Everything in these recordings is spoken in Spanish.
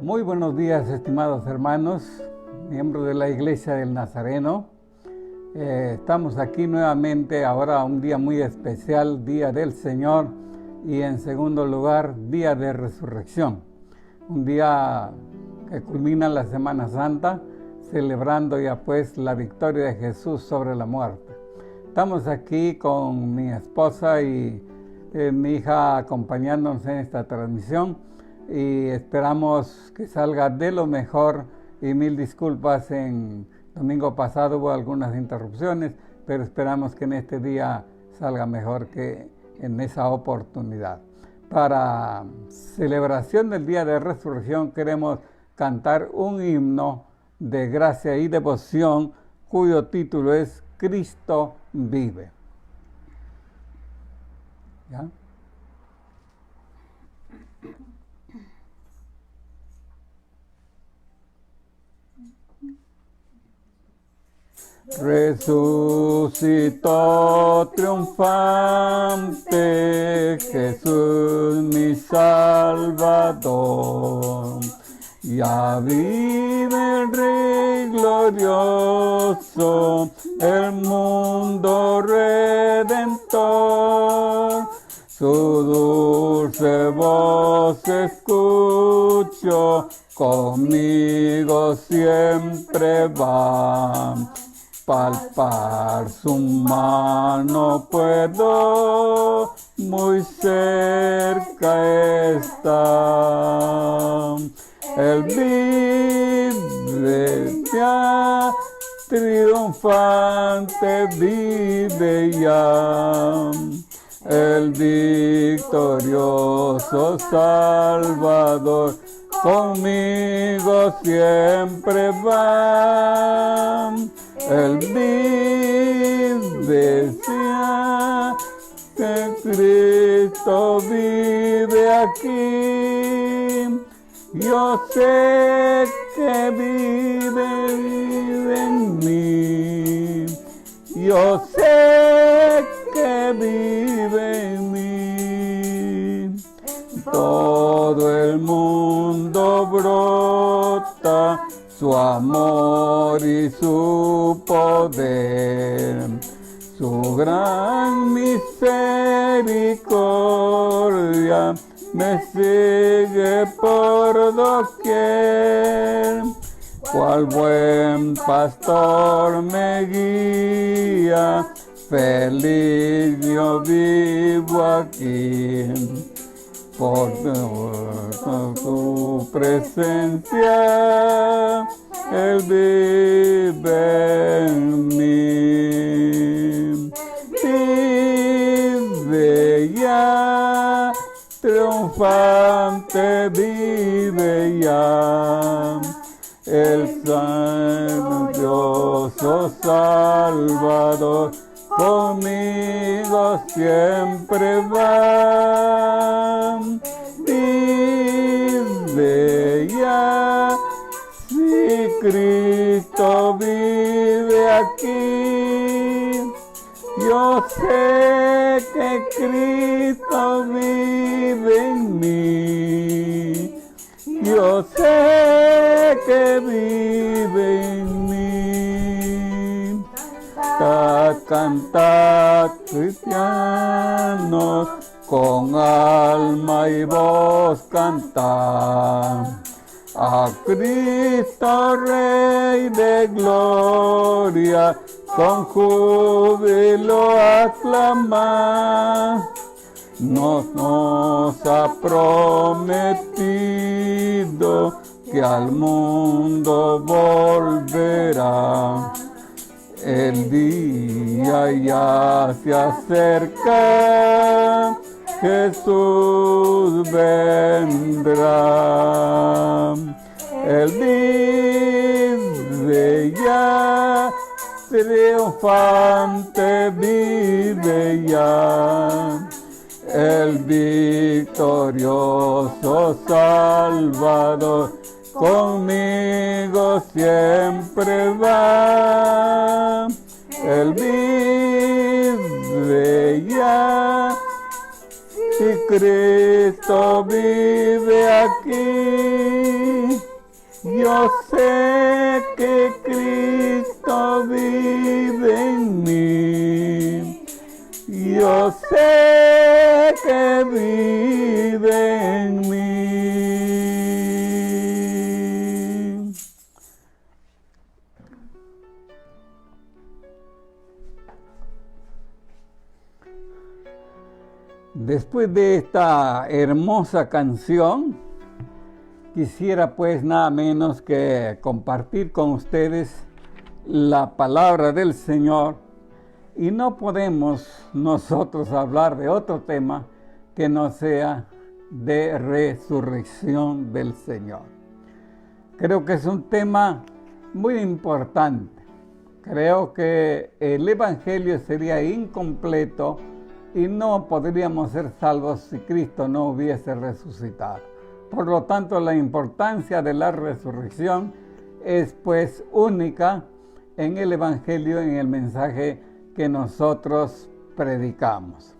Muy buenos días, estimados hermanos, miembros de la Iglesia del Nazareno. Estamos aquí nuevamente, ahora un día muy especial, Día del Señor, y en segundo lugar, Día de Resurrección. Un día que culmina la Semana Santa, celebrando ya pues la victoria de Jesús sobre la muerte. Estamos aquí con mi esposa y mi hija acompañándonos en esta transmisión. Y esperamos que salga de lo mejor, y mil disculpas, en domingo pasado hubo algunas interrupciones, pero esperamos que en este día salga mejor que en esa oportunidad. Para celebración del Día de Resurrección queremos cantar un himno de gracia y devoción cuyo título es Cristo vive. ¿Ya? Resucitó triunfante Jesús mi Salvador. Ya vive el Rey glorioso, el mundo redentor. Su dulce voz escucho, conmigo siempre va. Palpar su mano puedo, muy cerca está. Él vive ya, triunfante vive ya. El victorioso Salvador conmigo siempre va. Él vive ya, que Cristo vive aquí. Yo sé que vive en mí. Yo sé que vive en mí. Todo el mundo brota su amor y su poder, su gran misericordia me sigue por doquier. Cual buen pastor me guía, feliz yo vivo aquí. Por tu presencia, Él vive en mí. Vive ya, triunfante vive ya. El glorioso Salvador conmigo siempre va. Vive ya, si Cristo vive aquí. Yo sé que Cristo vive en mí. Yo sé que vive en mí. Cantad, cristianos, con alma y voz cantad. A Cristo Rey de gloria, con júbilo aclamad. Nos ha prometido que al mundo volverá. El día ya se acerca, Jesús vendrá. Él vive ya, triunfante vive ya. El victorioso Salvador conmigo siempre va. Él vive ya, si Cristo vive aquí. Yo sé que Cristo vive en mí. Yo sé que vive en mí. Después de esta hermosa canción, quisiera pues nada menos que compartir con ustedes la palabra del Señor, y no podemos nosotros hablar de otro tema que no sea de resurrección del Señor. Creo que es un tema muy importante. Creo que el Evangelio sería incompleto y no podríamos ser salvos si Cristo no hubiese resucitado. Por lo tanto, la importancia de la resurrección es pues única en el Evangelio, en el mensaje que nosotros predicamos.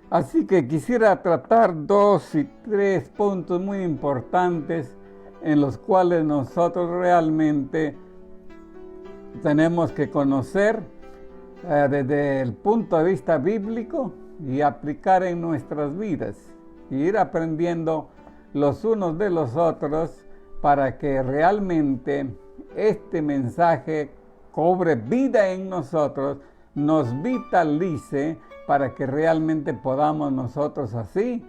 Así que quisiera tratar 2 y 3 puntos muy importantes en los cuales nosotros realmente tenemos que conocer desde el punto de vista bíblico y aplicar en nuestras vidas, y ir aprendiendo los unos de los otros para que realmente este mensaje cobre vida en nosotros, nos vitalice para que realmente podamos nosotros así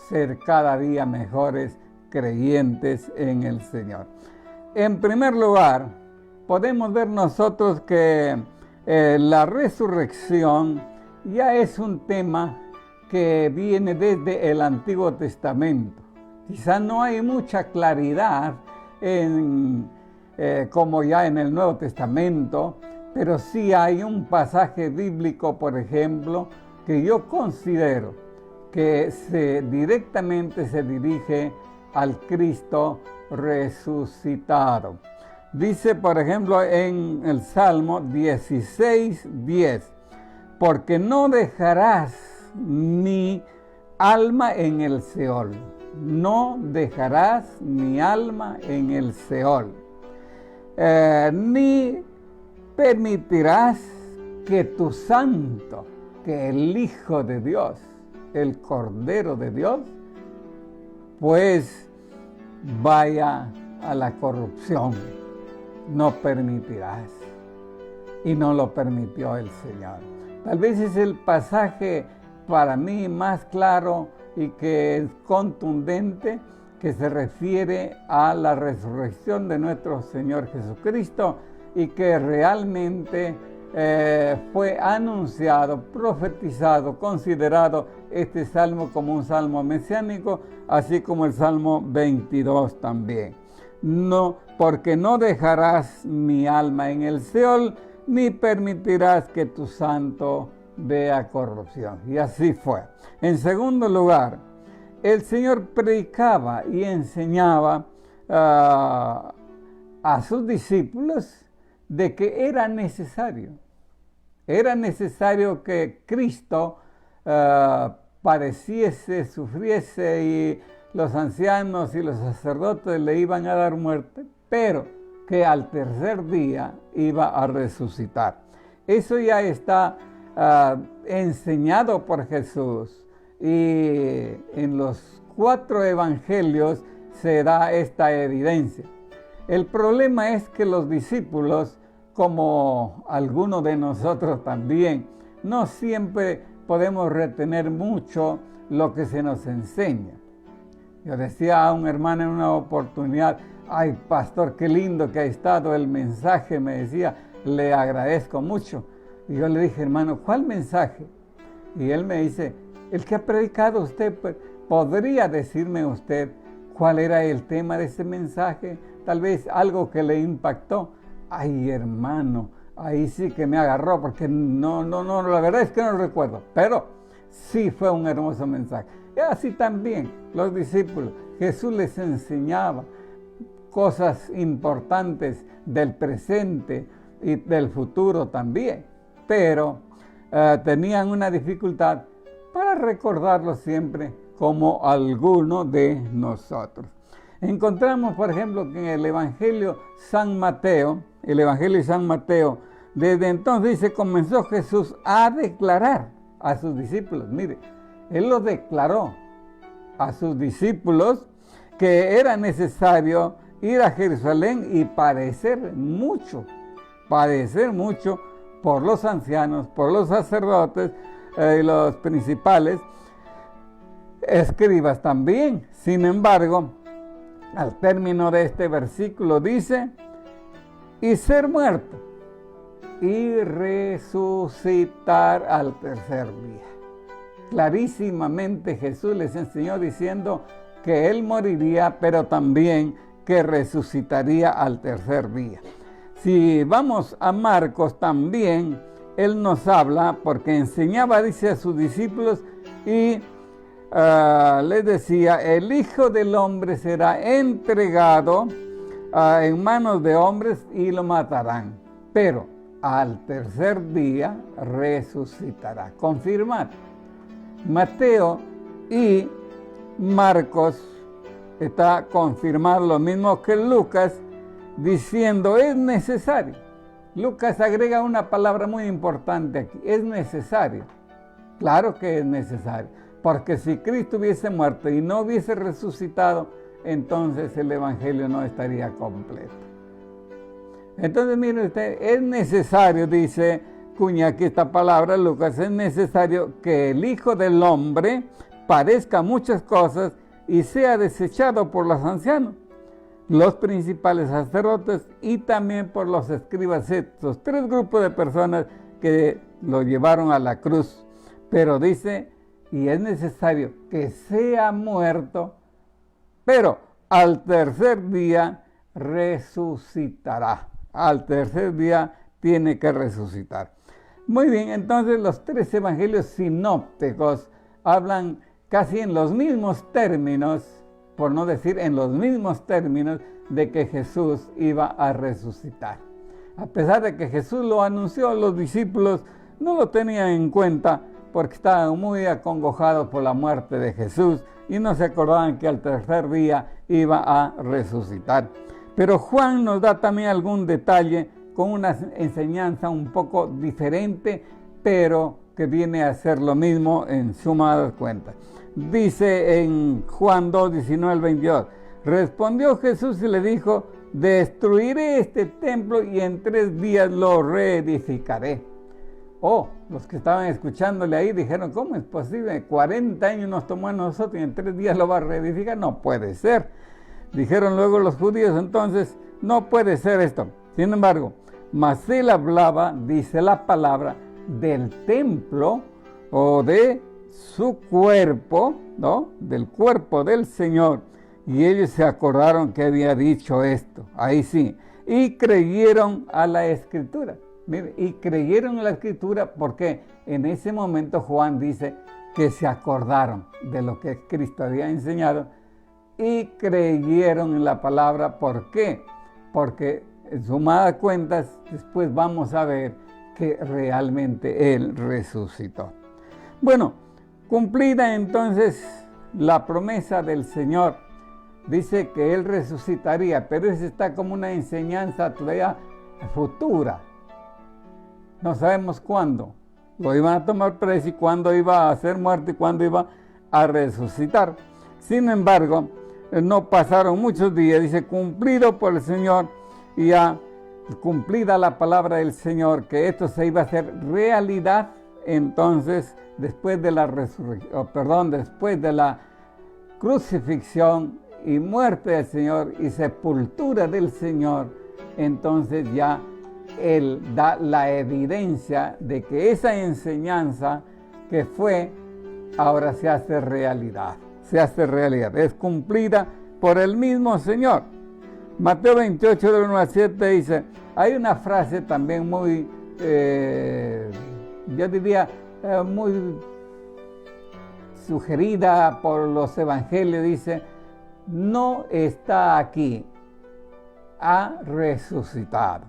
ser cada día mejores creyentes en el Señor. En primer lugar, podemos ver nosotros que la resurrección ya es un tema que viene desde el Antiguo Testamento. Quizá no hay mucha claridad como ya en el Nuevo Testamento, pero sí hay un pasaje bíblico, por ejemplo, que yo considero que directamente se dirige al Cristo resucitado. Dice, por ejemplo, en el Salmo 16:10, porque no dejarás mi alma en el Seol. No dejarás mi alma en el Seol. Ni permitirás que tu santo, que el Hijo de Dios, el Cordero de Dios, pues vaya a la corrupción. No permitirás. Y no lo permitió el Señor. Tal vez es el pasaje para mí más claro y que es contundente, que se refiere a la resurrección de nuestro Señor Jesucristo, y que realmente fue anunciado, profetizado, considerado este salmo como un salmo mesiánico, así como el Salmo 22 también. No, porque no dejarás mi alma en el Seol, ni permitirás que tu santo vea corrupción. Y así fue. En segundo lugar, el Señor predicaba y enseñaba a sus discípulos de que era necesario que Cristo padeciese, sufriese, y los ancianos y los sacerdotes le iban a dar muerte, pero que al tercer día iba a resucitar. Eso ya está enseñado por Jesús, y en los 4 evangelios se da esta evidencia. El problema es que los discípulos, como algunos de nosotros también, no siempre podemos retener mucho lo que se nos enseña. Yo decía a un hermano en una oportunidad: ay, pastor, qué lindo que ha estado el mensaje, me decía, le agradezco mucho. Y yo le dije: hermano, ¿cuál mensaje? Y él me dice: el que ha predicado usted. ¿Podría decirme usted cuál era el tema de ese mensaje? Tal vez algo que le impactó. Ay, hermano, ahí sí que me agarró, porque no, la verdad es que no lo recuerdo, pero sí fue un hermoso mensaje. Y así también los discípulos, Jesús les enseñaba cosas importantes del presente y del futuro también, pero tenían una dificultad para recordarlo siempre como alguno de nosotros. Encontramos, por ejemplo, que en el Evangelio San Mateo, desde entonces dice, comenzó Jesús a declarar a sus discípulos. Mire, Él los declaró a sus discípulos que era necesario ir a Jerusalén y padecer mucho por los ancianos, por los sacerdotes y los principales, escribas también. Sin embargo, al término de este versículo dice, y ser muerto y resucitar al tercer día. Clarísimamente Jesús les enseñó diciendo que Él moriría, pero también que resucitaría al tercer día. Si vamos a Marcos también, Él nos habla, porque enseñaba, dice, a sus discípulos y les decía, el Hijo del Hombre será entregado en manos de hombres y lo matarán, pero al tercer día resucitará. Confirmar. Mateo y Marcos está confirmado lo mismo que Lucas, diciendo es necesario. Lucas agrega una palabra muy importante aquí, es necesario. Claro que es necesario, porque si Cristo hubiese muerto y no hubiese resucitado, entonces el Evangelio no estaría completo. Entonces, mire usted, es necesario, dice cuña aquí esta palabra, Lucas, es necesario que el Hijo del Hombre padezca muchas cosas y sea desechado por los ancianos, los principales sacerdotes y también por los escribas, estos tres grupos de personas que lo llevaron a la cruz. Pero dice, y es necesario que sea muerto, pero al tercer día resucitará. Al tercer día tiene que resucitar. Muy bien, entonces los tres evangelios sinópticos hablan casi en los mismos términos, por no decir en los mismos términos, de que Jesús iba a resucitar. A pesar de que Jesús lo anunció, los discípulos no lo tenían en cuenta porque estaban muy acongojados por la muerte de Jesús y no se acordaban que al tercer día iba a resucitar. Pero Juan nos da también algún detalle con una enseñanza un poco diferente, pero que viene a ser lo mismo en sumadas cuentas. Dice en Juan 2, 19 al 22, respondió Jesús y le dijo, destruiré este templo y en 3 días lo reedificaré. Los que estaban escuchándole ahí dijeron, ¿cómo es posible? 40 años nos tomó a nosotros y en 3 días lo va a reedificar. No puede ser. Dijeron luego los judíos, entonces, no puede ser esto. Sin embargo, mas él hablaba, dice la palabra, del templo o de su cuerpo, ¿no? Del cuerpo del Señor. Y ellos se acordaron que había dicho esto. Ahí sí. Y creyeron a la Escritura. Mire, y creyeron en la Escritura porque en ese momento Juan dice que se acordaron de lo que Cristo había enseñado y creyeron en la palabra. ¿Por qué? Porque en sumadas cuentas después vamos a ver que realmente Él resucitó. Bueno, cumplida entonces la promesa del Señor, dice que Él resucitaría, pero eso está como una enseñanza todavía futura. No sabemos cuándo lo iban a tomar preso y cuándo iba a ser muerto y cuándo iba a resucitar. Sin embargo, no pasaron muchos días, dice, cumplido por el Señor, y ya cumplida la palabra del Señor, que esto se iba a hacer realidad. Entonces, después de la después de la crucifixión y muerte del Señor y sepultura del Señor, entonces ya Él da la evidencia de que esa enseñanza que fue, ahora se hace realidad. Se hace realidad, es cumplida por el mismo Señor. Mateo 28, del 1 al 7 dice, hay una frase también muy, yo diría, muy sugerida por los evangelios, dice, no está aquí, ha resucitado.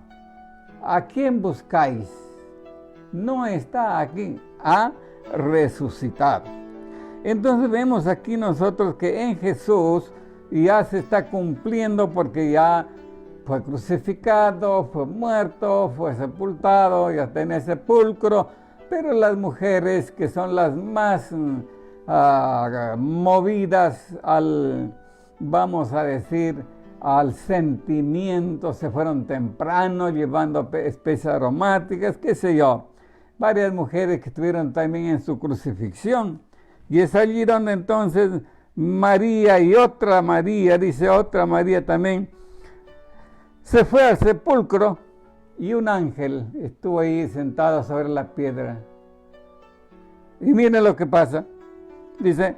¿A quién buscáis? No está aquí, ha resucitado. Entonces vemos aquí nosotros que en Jesús y ya se está cumpliendo porque ya fue crucificado, fue muerto, fue sepultado, ya está en el sepulcro. Pero las mujeres que son las más movidas al, vamos a decir, al sentimiento, se fueron temprano llevando especias aromáticas, qué sé yo. Varias mujeres que estuvieron también en su crucifixión. Y es allí donde entonces María y otra María, dice otra María también, se fue al sepulcro y un ángel estuvo ahí sentado sobre la piedra. Y miren lo que pasa. Dice,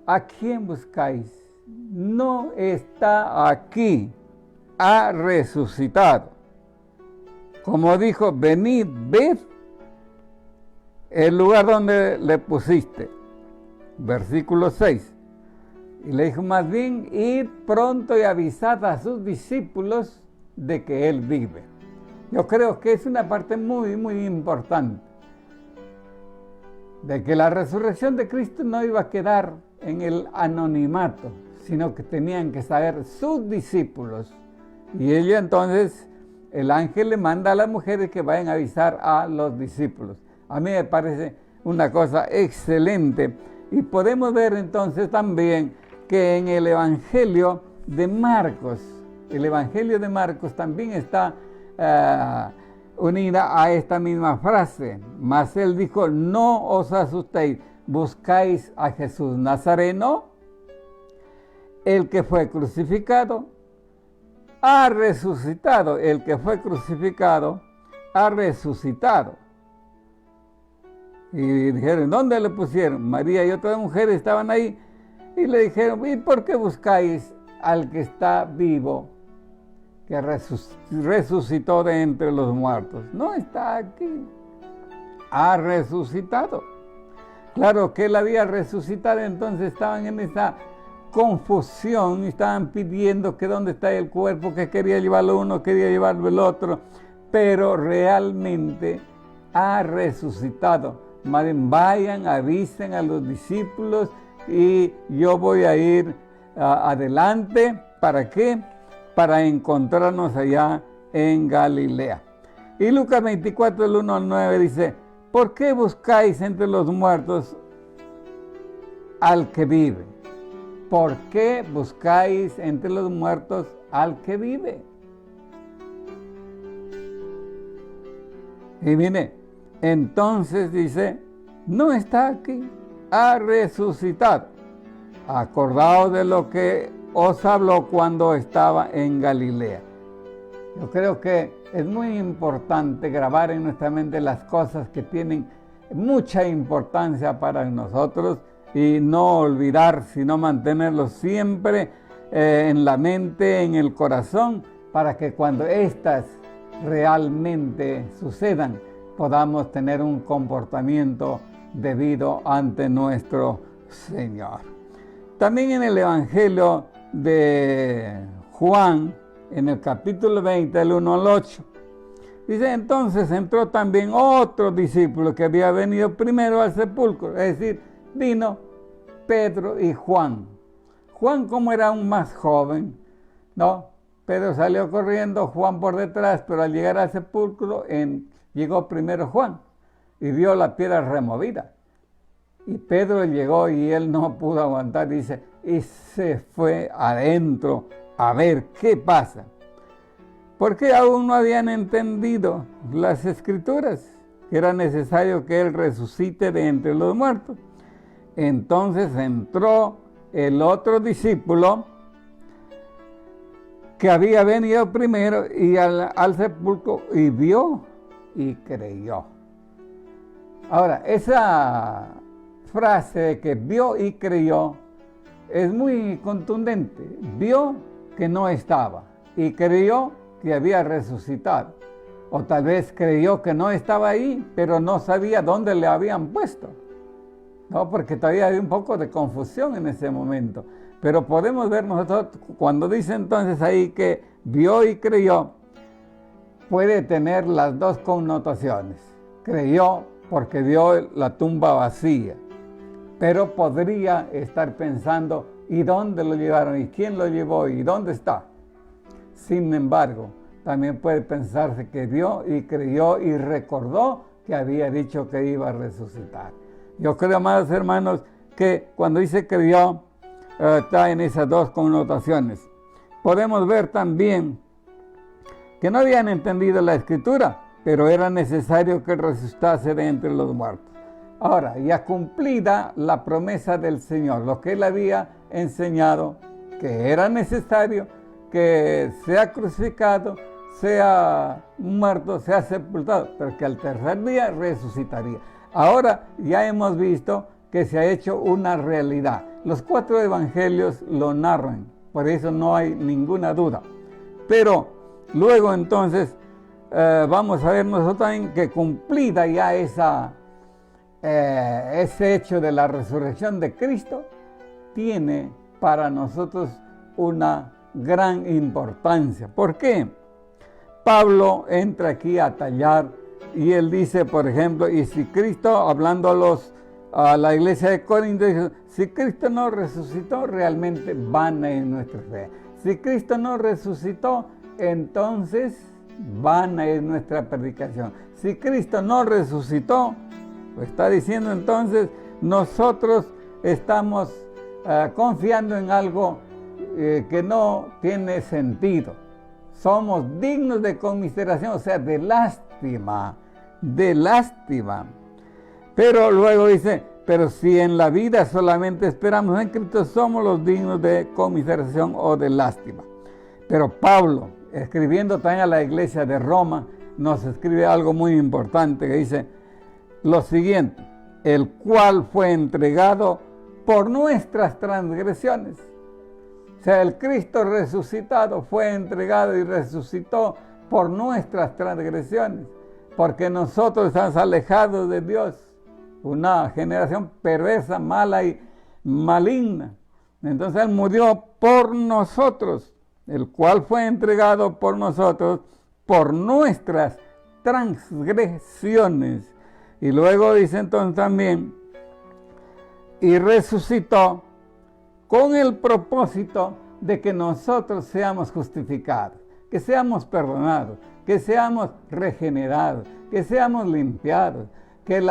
¿a quién buscáis? No está aquí, ha resucitado. Como dijo, venid, ved el lugar donde le pusiste. Versículo 6. Y le dijo, más bien, id pronto y avisad a sus discípulos de que Él vive. Yo creo que es una parte muy, muy importante. De que la resurrección de Cristo no iba a quedar en el anonimato, sino que tenían que saber sus discípulos. Y ella entonces, el ángel le manda a las mujeres que vayan a avisar a los discípulos. A mí me parece una cosa excelente. Y podemos ver entonces también que en el Evangelio de Marcos, el Evangelio de Marcos también está unida a esta misma frase. Mas él dijo, no os asustéis, buscáis a Jesús Nazareno, el que fue crucificado, ha resucitado. El que fue crucificado, ha resucitado. Y dijeron, ¿dónde le pusieron? María y otras mujeres estaban ahí y le dijeron, ¿y por qué buscáis al que está vivo, que resucitó de entre los muertos? No está aquí, ha resucitado. Claro que él había resucitado, entonces estaban en esa confusión y estaban pidiendo que dónde está el cuerpo, que quería llevarlo uno, quería llevarlo el otro, pero realmente ha resucitado. Vayan, avisen a los discípulos y yo voy a ir adelante. ¿Para qué? Para encontrarnos allá en Galilea. Y Lucas 24, del 1 al 9 dice, ¿por qué buscáis entre los muertos al que vive? ¿Por qué buscáis entre los muertos al que vive? Y mire, entonces dice, no está aquí, ha resucitado. Acordaos de lo que os habló cuando estaba en Galilea. Yo creo que es muy importante grabar en nuestra mente las cosas que tienen mucha importancia para nosotros y no olvidar, sino mantenerlos siempre en la mente, en el corazón, para que cuando éstas realmente sucedan, podamos tener un comportamiento debido ante nuestro Señor. También en el Evangelio de Juan, en el capítulo 20, del 1 al 8, dice, entonces entró también otro discípulo que había venido primero al sepulcro, es decir, vino Pedro y Juan. Juan, como era aún más joven, ¿no? Pedro salió corriendo, Juan por detrás, pero al llegar al sepulcro llegó primero Juan y vio la piedra removida. Y Pedro llegó y él no pudo aguantar, dice, y se fue adentro a ver qué pasa. Porque aún no habían entendido las Escrituras, que era necesario que él resucite de entre los muertos. Entonces entró el otro discípulo que había venido primero y al sepulcro y vio y creyó. Ahora, esa frase de que vio y creyó es muy contundente. Vio que no estaba y creyó que había resucitado. O tal vez creyó que no estaba ahí, pero no sabía dónde le habían puesto. No, porque todavía hay un poco de confusión en ese momento. Pero podemos ver nosotros, cuando dice entonces ahí que vio y creyó, puede tener las dos connotaciones. Creyó porque vio la tumba vacía, pero podría estar pensando, ¿Y dónde lo llevaron? ¿Y quién lo llevó? ¿Y dónde está? Sin embargo, también puede pensarse que vio y creyó y recordó que había dicho que iba a resucitar. Yo creo, amados hermanos, que cuando dice creyó, está en esas dos connotaciones. Podemos ver también que no habían entendido la Escritura, pero era necesario que resucitase de entre los muertos. Ahora, ya cumplida la promesa del Señor, lo que Él había enseñado, que era necesario que sea crucificado, sea muerto, sea sepultado, pero que al tercer día resucitaría. Ahora ya hemos visto que se ha hecho una realidad. Los 4 evangelios lo narran, por eso no hay ninguna duda. Pero luego entonces vamos a ver nosotros también que cumplida ya ese hecho de la resurrección de Cristo, tiene para nosotros una gran importancia. ¿Por qué? Pablo entra aquí a tallar y él dice, por ejemplo, y si Cristo, hablando a la iglesia de Corinto, dice, si Cristo no resucitó, realmente vana es nuestra fe. Si Cristo no resucitó, entonces vana es nuestra predicación. Si Cristo no resucitó, pues está diciendo entonces, nosotros estamos confiando en algo que no tiene sentido. Somos dignos de conmiseración, o sea, de lástima. Pero luego dice, pero si en la vida solamente esperamos en Cristo, somos los dignos de conmiseración o de lástima. Pero Pablo, escribiendo también a la iglesia de Roma, nos escribe algo muy importante que dice lo siguiente, el cual fue entregado por nuestras transgresiones. O sea, el Cristo resucitado fue entregado y resucitó por nuestras transgresiones, porque nosotros estamos alejados de Dios, una generación perversa, mala y maligna. Entonces Él murió por nosotros, el cual fue entregado por nosotros por nuestras transgresiones. Y luego dice entonces también, y resucitó con el propósito de que nosotros seamos justificados, que seamos perdonados, que seamos regenerados, que seamos limpiados, que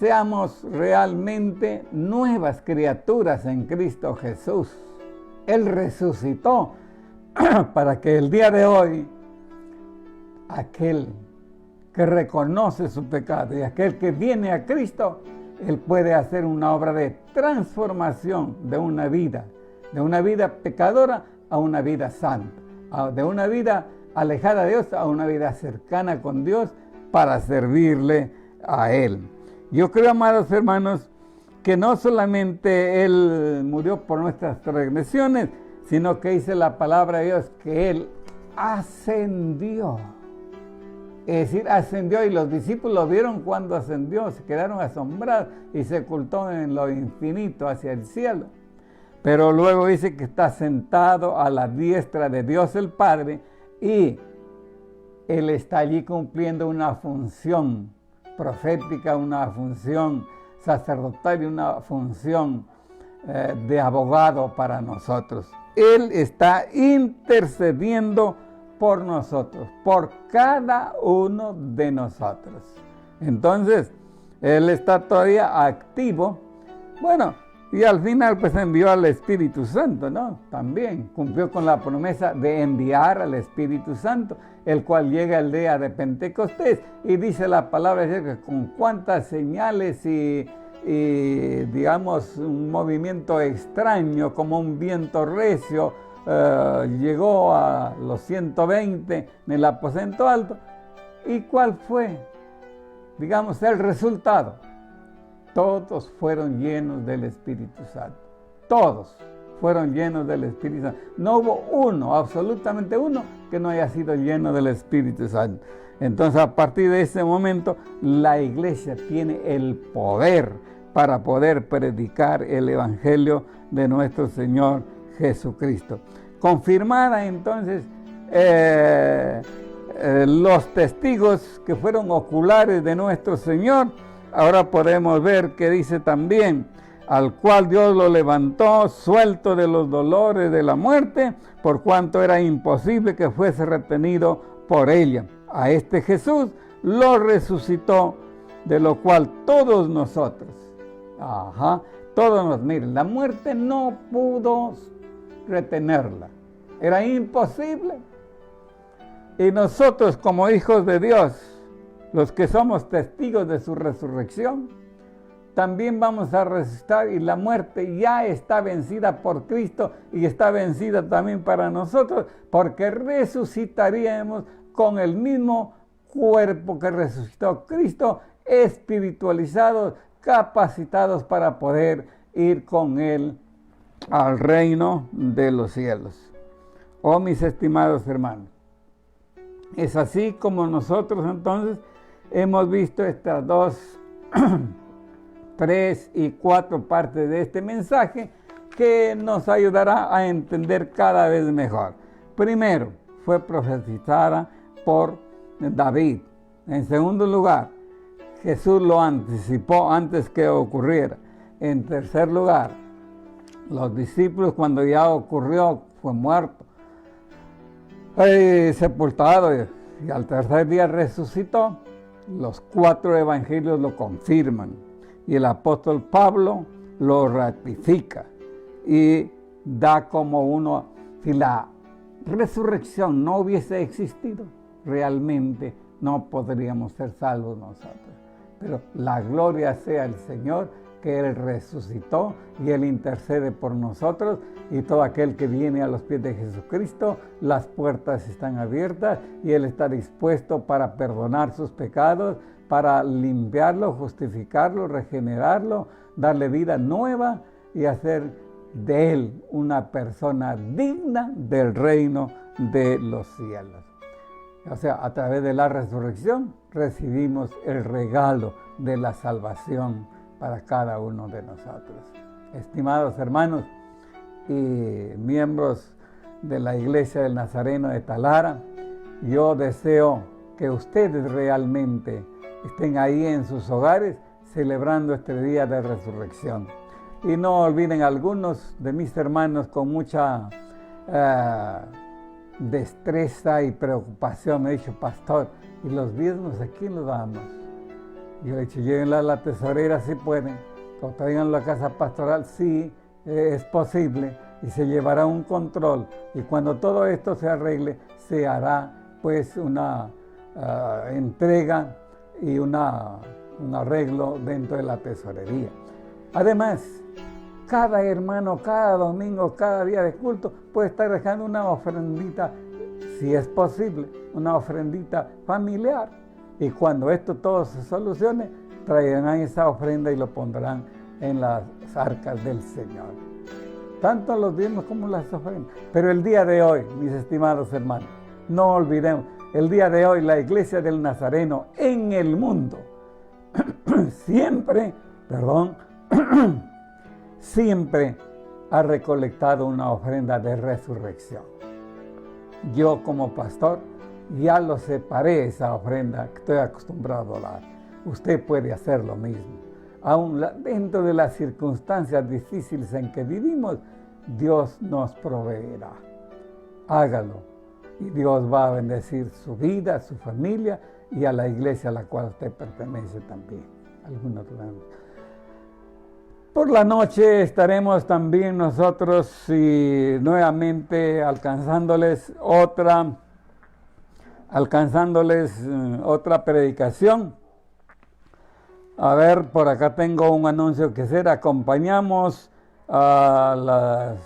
seamos realmente nuevas criaturas en Cristo Jesús. Él resucitó para que el día de hoy aquel que reconoce su pecado y aquel que viene a Cristo, Él puede hacer una obra de transformación de una vida pecadora a una vida santa, de una vida alejada de Dios a una vida cercana con Dios para servirle a Él. Yo creo, amados hermanos, que no solamente Él murió por nuestras transgresiones, sino que dice la palabra de Dios que Él ascendió. Es decir, ascendió y los discípulos vieron cuando ascendió, se quedaron asombrados y se ocultó en lo infinito hacia el cielo. Pero luego dice que está sentado a la diestra de Dios el Padre y Él está allí cumpliendo una función profética, una función sacerdotal y una función de abogado para nosotros. Él está intercediendo por nosotros, por cada uno de nosotros. Entonces, Él está todavía activo. Bueno, y al final pues envió al Espíritu Santo, ¿no? También cumplió con la promesa de enviar al Espíritu Santo, el cual llega el día de Pentecostés. Y dice la palabra que con cuántas señales y digamos un movimiento extraño como un viento recio, llegó a los 120 en el aposento alto. ¿Y cuál fue, digamos, el resultado? Todos fueron llenos del Espíritu Santo. Todos fueron llenos del Espíritu Santo. No hubo uno, absolutamente uno, que no haya sido lleno del Espíritu Santo. Entonces, a partir de ese momento, la iglesia tiene el poder para poder predicar el Evangelio de nuestro Señor Jesucristo. Confirmada entonces los testigos que fueron oculares de nuestro Señor, ahora podemos ver que dice también, al cual Dios lo levantó suelto de los dolores de la muerte, por cuanto era imposible que fuese retenido por ella. A este Jesús lo resucitó, de lo cual todos nosotros, miren, la muerte no pudo retenerla, era imposible. Y nosotros como hijos de Dios, los que somos testigos de su resurrección, también vamos a resucitar, y la muerte ya está vencida por Cristo y está vencida también para nosotros, porque resucitaríamos con el mismo cuerpo que resucitó Cristo, espiritualizados, capacitados para poder ir con Él al reino de los cielos. Oh, mis estimados hermanos, es así como nosotros entonces hemos visto estas 2, 3 y 4 partes de este mensaje que nos ayudará a entender cada vez mejor. Primero, fue profetizada por David. En segundo lugar, Jesús lo anticipó antes que ocurriera. En tercer lugar, los discípulos, cuando ya ocurrió, fue muerto, sepultado, y al tercer día resucitó. Los 4 evangelios lo confirman y el apóstol Pablo lo ratifica y da como uno, si la resurrección no hubiese existido, realmente no podríamos ser salvos nosotros. Pero la gloria sea el Señor, que Él resucitó y Él intercede por nosotros, y todo aquel que viene a los pies de Jesucristo, las puertas están abiertas y Él está dispuesto para perdonar sus pecados, para limpiarlo, justificarlo, regenerarlo, darle vida nueva y hacer de Él una persona digna del reino de los cielos. O sea, a través de la resurrección recibimos el regalo de la salvación para cada uno de nosotros. Estimados hermanos y miembros de la Iglesia del Nazareno de Talara, yo deseo que ustedes realmente estén ahí en sus hogares celebrando este día de resurrección. Y no olviden, algunos de mis hermanos con mucha destreza y preocupación me han dicho: pastor, ¿y los diezmos a quién los damos? Yo le he dicho: llévenla a la tesorera si pueden, o traigan a la casa pastoral si es posible, y se llevará un control, y cuando todo esto se arregle, se hará pues una entrega y un arreglo dentro de la tesorería. Además, cada hermano, cada domingo, cada día de culto puede estar dejando una ofrendita, si es posible, una ofrendita familiar. Y cuando esto todo se solucione, traerán esa ofrenda y lo pondrán en las arcas del Señor. Tanto los diezmos como las ofrendas. Pero el día de hoy, mis estimados hermanos, no olvidemos, el día de hoy la Iglesia del Nazareno en el mundo siempre ha recolectado una ofrenda de resurrección. Yo como pastor ya lo separé, esa ofrenda que estoy acostumbrado a dar. Usted puede hacer lo mismo. Aún dentro de las circunstancias difíciles en que vivimos, Dios nos proveerá. Hágalo y Dios va a bendecir su vida, su familia y a la iglesia a la cual usted pertenece también. Por la noche estaremos también nosotros y nuevamente alcanzándoles otra predicación. A ver, por acá tengo un anuncio que hacer. Acompañamos a las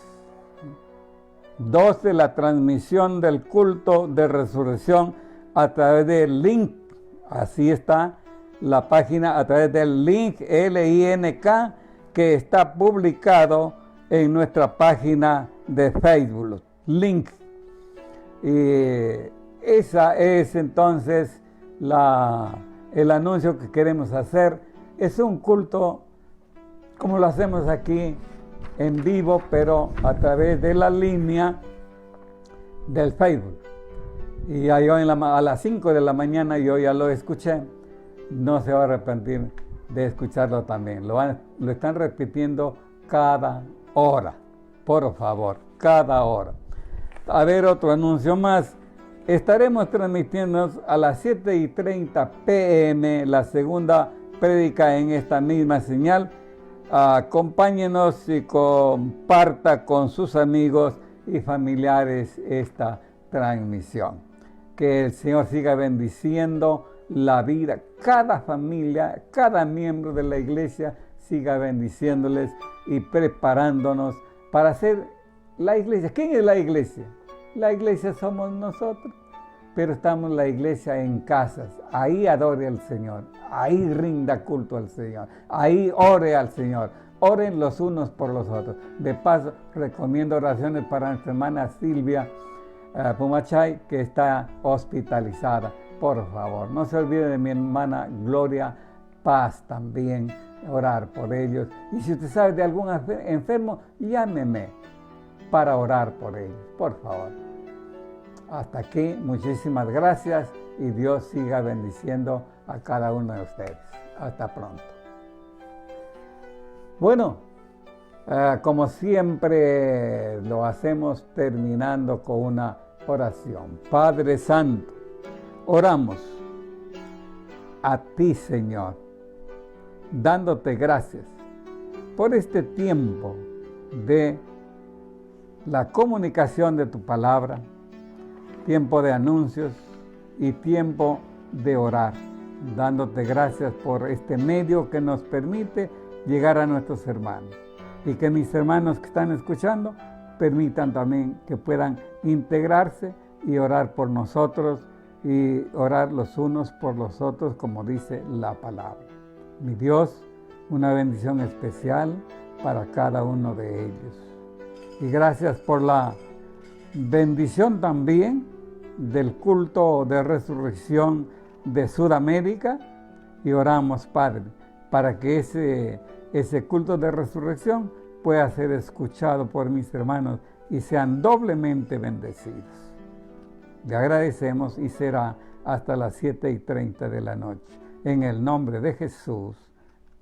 12 la transmisión del culto de resurrección a través del link. Así está la página, a través del link LINK, que está publicado en nuestra página de Facebook. Link. Y esa es entonces el anuncio que queremos hacer. Es un culto como lo hacemos aquí en vivo, pero a través de la línea del Facebook. Y ya yo a las 5 de la mañana yo ya lo escuché. No se va a arrepentir de escucharlo también. Lo están repitiendo cada hora. Por favor, cada hora. A ver, otro anuncio más. Estaremos transmitiendo a las 7:30 p.m. la segunda prédica en esta misma señal. Acompáñenos y comparta con sus amigos y familiares esta transmisión. Que el Señor siga bendiciendo la vida. Cada familia, cada miembro de la iglesia siga bendiciéndoles y preparándonos para ser la iglesia. ¿Quién es la iglesia? La iglesia somos nosotros, pero estamos en la iglesia en casas. Ahí adore al Señor, ahí rinda culto al Señor, ahí ore al Señor. Oren los unos por los otros. De paso, recomiendo oraciones para nuestra hermana Silvia Pumachay, que está hospitalizada. Por favor, no se olvide de mi hermana Gloria Paz también, orar por ellos. Y si usted sabe de algún enfermo, llámeme para orar por ellos, por favor. Hasta aquí, muchísimas gracias y Dios siga bendiciendo a cada uno de ustedes. Hasta pronto. Bueno, como siempre lo hacemos terminando con una oración. Padre Santo, oramos a ti, Señor, dándote gracias por este tiempo de la comunicación de tu palabra, tiempo de anuncios y tiempo de orar, dándote gracias por este medio que nos permite llegar a nuestros hermanos y que mis hermanos que están escuchando permitan también que puedan integrarse y orar por nosotros y orar los unos por los otros como dice la palabra. Mi Dios, una bendición especial para cada uno de ellos. Y gracias por la bendición también del culto de resurrección de Sudamérica. Y oramos, Padre, para que ese culto de resurrección pueda ser escuchado por mis hermanos y sean doblemente bendecidos. Le agradecemos y será hasta las 7:30 de la noche. En el nombre de Jesús.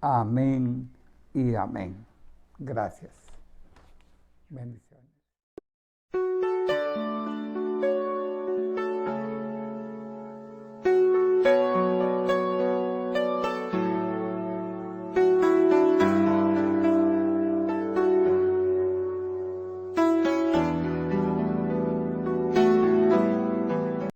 Amén y amén. Gracias. Bendiciones.